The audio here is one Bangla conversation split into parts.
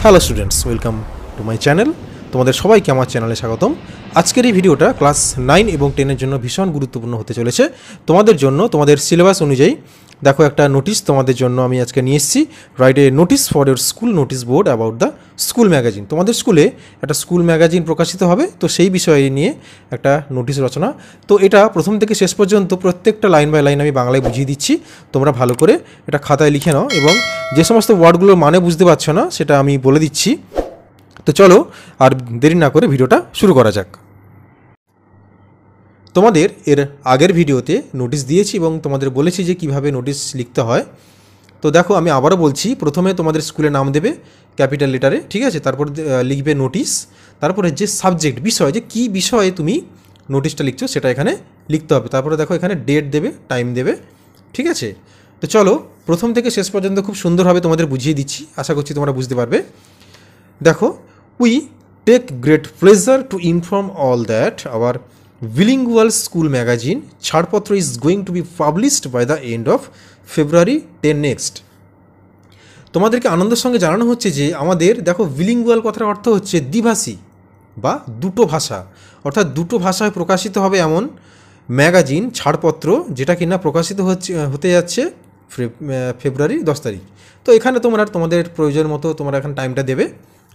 Hello students, welcome to my channel. তোমাদের সবাইকে আমার চ্যানেলে স্বাগতম। আজকের এই ভিডিওটা ক্লাস 9 এবং 10-এর জন্য ভীষণ গুরুত্বপূর্ণ হতে চলেছে। তোমাদের জন্য তোমাদের সিলেবাস অনুযায়ী দেখো একটা নোটিশ তোমাদের জন্য আমি আজকে নিয়ে এসেছি। Write a notice for your school notice board about the school magazine. তোমাদের স্কুলে একটা স্কুল ম্যাগাজিন প্রকাশিত হবে, তো সেই বিষয়ে নিয়ে একটা নোটিশ রচনা। তো এটা প্রথম থেকে শেষ পর্যন্ত প্রত্যেকটা লাইন বাই লাইন আমি বাংলায় বুঝিয়ে দিচ্ছি, তোমরা ভালো করে এটা খাতায় লিখে নাও এবং যে সমস্ত ওয়ার্ডগুলোর মানে বুঝতে পারছো না সেটা আমি বলে দিচ্ছি। তো চলো আর দেরি না করে ভিডিওটা শুরু করা যাক। তোমাদের এর আগের ভিডিওতে নোটিশ দিয়েছি এবং তোমাদের বলেছি যে কিভাবে নোটিশ লিখতে হয়। তো দেখো আমি আবারও বলছি, প্রথমে তোমাদের স্কুলের নাম দেবে ক্যাপিটাল লেটারে, ঠিক আছে? তারপর লিখবে নোটিশ, তারপরে যে সাবজেক্ট বিষয়, যে কী বিষয়ে তুমি নোটিশটা লিখছো সেটা এখানে লিখতে হবে। তারপরে দেখো এখানে ডেট দেবে, টাইম দেবে, ঠিক আছে? তো চলো প্রথম থেকে শেষ পর্যন্ত খুব সুন্দরভাবে তোমাদের বুঝিয়ে দিচ্ছি, আশা করছি তোমরা বুঝতে পারবে। দেখো, we take great pleasure to inform all that our bilingual school magazine Chharpatra is going to be published by the end of February 10 next. তোমাদেরকে আনন্দের সঙ্গে জানানো হচ্ছে যে আমাদের, দেখো বিলিঙ্গুয়াল কথার অর্থ হচ্ছে দ্বিভাষী বা দুটো ভাষা, অর্থাৎ দুটো ভাষায় প্রকাশিত হবে এমন ম্যাগাজিন ছাড়পত্র যেটা কিনা প্রকাশিত হতে যাচ্ছে ফেব্রুয়ারি 10 তারিখ। তো এখানে তোমরা তোমাদের প্রয়োজন মতো তোমরা এখানে টাইমটা দেবে,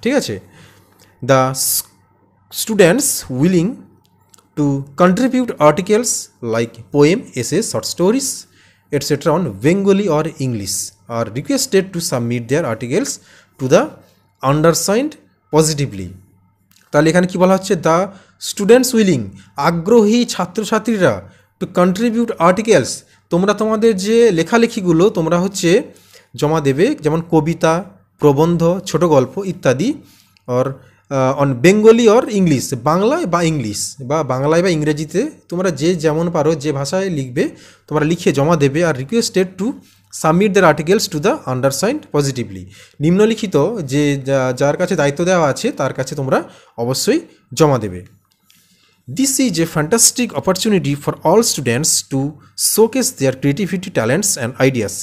ঠিক আছে? The students willing to contribute articles like poem, essays, short stories etc. on Bengali or English are requested to submit their articles to the undersigned positively. তাহলে এখানে কি বলা হচ্ছে? দ্য স্টুডেন্টস উইলিং, আগ্রহী ছাত্রছাত্রীরা, টু কন্ট্রিবিউট আর্টিকেলস, তোমরা তোমাদের যে লেখালেখিগুলো তোমরা হচ্ছে জমা দেবে, যেমন কবিতা, প্রবন্ধ, ছোট গল্প ইত্যাদি, or on Bengali or English, বাংলায় বা ইংলিশ বা বাংলায় বা ইংরেজিতে তোমরা যে যেমন পারো যে ভাষায় লিখবে তোমরা লিখে জমা দেবে। আর requested to submit their articles to the undersigned positively, নিম্নলিখিত যে যার কাছে দায়িত্ব দেওয়া আছে তার কাছে তোমরা অবশ্যই জমা দেবে। This is a fantastic opportunity for all students to showcase their creativity, talents and ideas.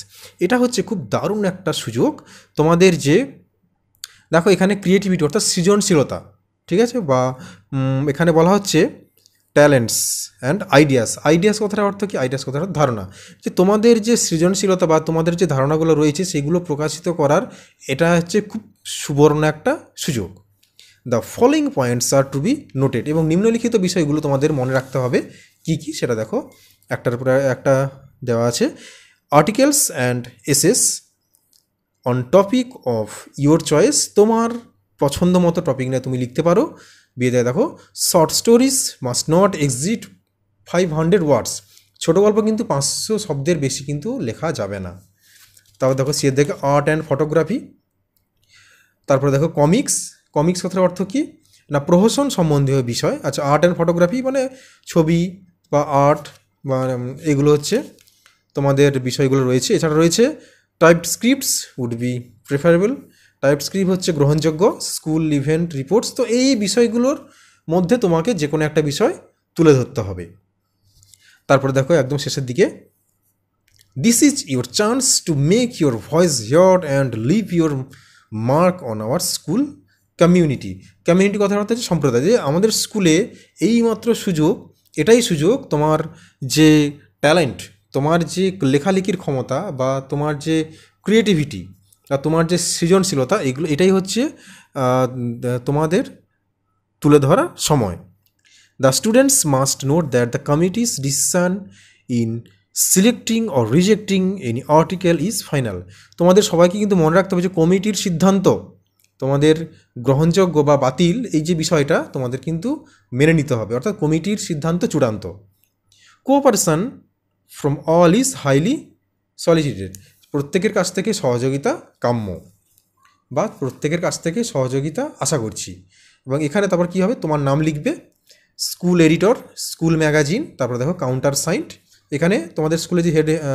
এটা হচ্ছে খুব দারুণ একটা সুযোগ তোমাদের, যে দেখো এখানে ক্রিয়েটিভিটি অর্থাৎ সৃজনশীলতা, ঠিক আছে? বা এখানে বলা হচ্ছে ট্যালেন্টস অ্যান্ড আইডিয়াস। আইডিয়াস কথাটার অর্থ কি? আইডিয়াস কথাটার ধারণা, যে তোমাদের যে সৃজনশীলতা বা তোমাদের যে ধারণাগুলো রয়েছে সেগুলো প্রকাশিত করার এটা হচ্ছে খুব সুবর্ণ একটা সুযোগ। The following points are to be noted, এবং নিম্নলিখিত বিষয়গুলো তোমাদের মনে রাখতে হবে। কি কি সেটা দেখো, একটার উপরে একটা দেওয়া আছে। Articles and essays on topic of your choice, তোমার পছন্দ মতো টপিক নিয়ে তুমি লিখতে পারো। বিয়ে দেয় দেখো, short stories must not exceed 500 ওয়ার্ডস, ছোটো গল্প কিন্তু 500 শব্দের বেশি কিন্তু লেখা যাবে না। তারপর দেখো সে দেখে আর্ট অ্যান্ড ফটোগ্রাফি। তারপরে দেখো কমিক্স, কমিক্স কথার অর্থ কি না? প্রহসন সম্বন্ধীয় বিষয়। আচ্ছা, আর্ট অ্যান্ড ফটোগ্রাফি মানে ছবি বা আর্ট বা এগুলো হচ্ছে তোমাদের বিষয়গুলো রয়েছে। এছাড়া রয়েছে typed scripts would be preferable, typed script হচ্ছে গ্রহণযোগ্য, স্কুল ইভেন্ট রিপোর্টস। তো এই বিষয়গুলোর মধ্যে তোমাকে যে কোনো একটা বিষয় তুলে ধরতে হবে। তারপরে দেখো একদম শেষের দিকে, this is your chance to make your voice heard and leave your mark on our school community. Community কথার অর্থ হচ্ছে সম্প্রদায়, যে আমাদের স্কুলে এইমাত্র সুযোগ, এটাই সুযোগ তোমার যে ট্যালেন্ট, তোমার যে লেখালেখির ক্ষমতা বা তোমার যে ক্রিয়েটিভিটি আর তোমার যে সৃজনশীলতা, এগুলো এটাই হচ্ছে তোমাদের তুলে ধরা সময়। The students must note that the committees decision in selecting or rejecting any article is final. তোমাদের সবাইকে কিন্তু মনে রাখতে হবে যে কমিটির সিদ্ধান্ত, তোমাদের গ্রহণযোগ্য বা বাতিল এই যে বিষয়টা তোমাদের কিন্তু মেনে নিতে হবে, অর্থাৎ কমিটির সিদ্ধান্ত চূড়ান্ত। Cooperation from all is highly সলিসিটেড, প্রত্যেকের কাছ থেকে সহযোগিতা কাম্য বা প্রত্যেকের কাছ থেকে সহযোগিতা আশা করছি। এবং এখানে তারপর কী হবে, তোমার নাম লিখবে, স্কুল এডিটর, স্কুল ম্যাগাজিন, তারপরে দেখো কাউন্টার সাইন্ড। এখানে তোমাদের স্কুলে যে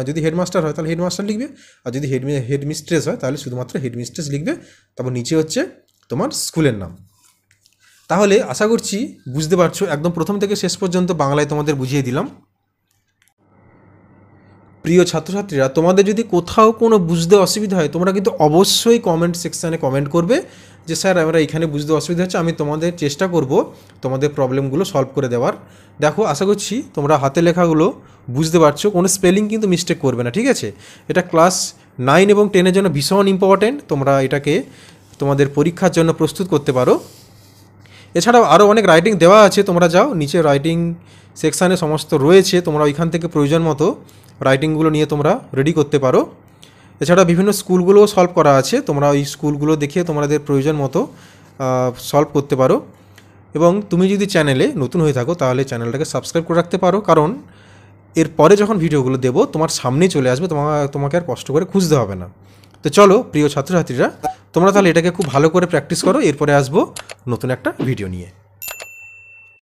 যদি হেডমাস্টার হয় তাহলে হেডমাস্টার লিখবে, আর যদি হেডমিস্ট্রেস হয় তাহলে শুধুমাত্র হেডমিস্ট্রেস লিখবে। তারপর নিচে হচ্ছে তোমার স্কুলের নাম। তাহলে আশা করছি বুঝতে পারছো, একদম প্রথম থেকে শেষ পর্যন্ত বাংলায় তোমাদের বুঝিয়ে দিলাম। প্রিয় ছাত্রছাত্রীরা, তোমাদের যদি কোথাও কোনো বুঝতে অসুবিধা হয় তোমরা কিন্তু অবশ্যই কমেন্ট সেকশানে কমেন্ট করবে, যে স্যার আমরা এখানে বুঝতে অসুবিধা হচ্ছে, আমি তোমাদের চেষ্টা করব তোমাদের প্রবলেমগুলো সলভ করে দেওয়ার। দেখো আশা করছি তোমরা হাতে লেখাগুলো বুঝতে পারছো, কোনো স্পেলিং কিন্তু মিস্টেক করবে না, ঠিক আছে? এটা ক্লাস 9 এবং 10-এর জন্য ভীষণ ইম্পর্ট্যান্ট, তোমরা এটাকে তোমাদের পরীক্ষার জন্য প্রস্তুত করতে পারো। এছাড়াও আরও অনেক রাইটিং দেওয়া আছে, তোমরা যাও নিচে রাইটিং সেকশানে সমস্ত রয়েছে, তোমরা ওইখান থেকে প্রয়োজন মতো রাইটিংগুলো নিয়ে তোমরা রেডি করতে পারো। এছাড়া বিভিন্ন স্কুলগুলোও সলভ করা আছে, তোমরা ওই স্কুলগুলো দেখে তোমাদের প্রয়োজন মতো সলভ করতে পারো। এবং তুমি যদি চ্যানেলে নতুন হয়ে থাকো তাহলে চ্যানেলটাকে সাবস্ক্রাইব করে রাখতে পারো, কারণ এরপরে যখন ভিডিওগুলো দেবো তোমার সামনেই চলে আসবে, তোমাকে আর কষ্ট করে খুঁজতে হবে না। তো চলো প্রিয় ছাত্রছাত্রীরা, তোমরা তাহলে এটাকে খুব ভালো করে প্র্যাকটিস করো, এরপরে আসবো নতুন একটা ভিডিও নিয়ে।